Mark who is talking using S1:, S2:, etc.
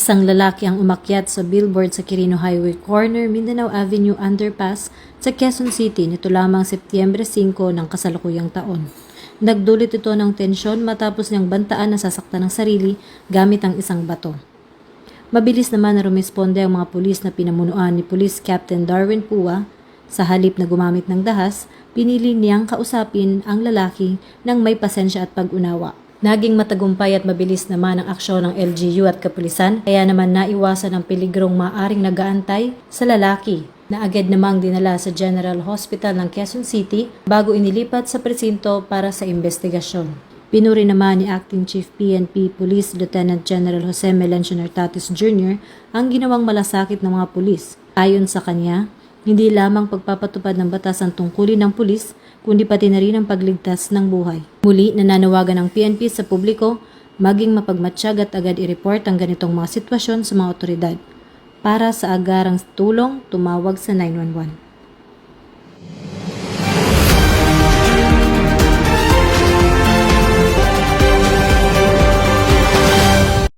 S1: Isang lalaki ang umakyat sa billboard sa Quirino Highway Corner, Mindanao Avenue Underpass sa Quezon City nito lamang Setyembre 5 ng kasalukuyang taon. Nagdulot ito ng tensyon matapos niyang bantaan na sasaktan ng sarili gamit ang isang bato. Mabilis naman na rumisponde ang mga pulis na pinamunuan ni Police Captain Darwin Pua. Sa halip na gumamit ng dahas, pinili niyang kausapin ang lalaki ng may pasensya at pag-unawa. Naging matagumpay at mabilis naman ang aksyon ng LGU at kapulisan, kaya naman naiwasan ang peligrong maaring nagaantay sa lalaki na agad namang dinala sa General Hospital ng Quezon City bago inilipat sa presinto para sa investigasyon. Pinuri naman ni Acting Chief PNP Police Lieutenant General Jose Melencio Nartatis Jr. ang ginawang malasakit ng mga pulis. Ayon sa kanya, hindi lamang pagpapatupad ng batas ang tungkulin ng pulis, kundi pati na rin ang pagligtas ng buhay. Muli, nananawagan ng PNP sa publiko maging mapagmatsyag at agad i-report ang ganitong mga sitwasyon sa mga otoridad. Para sa agarang tulong, tumawag sa 911.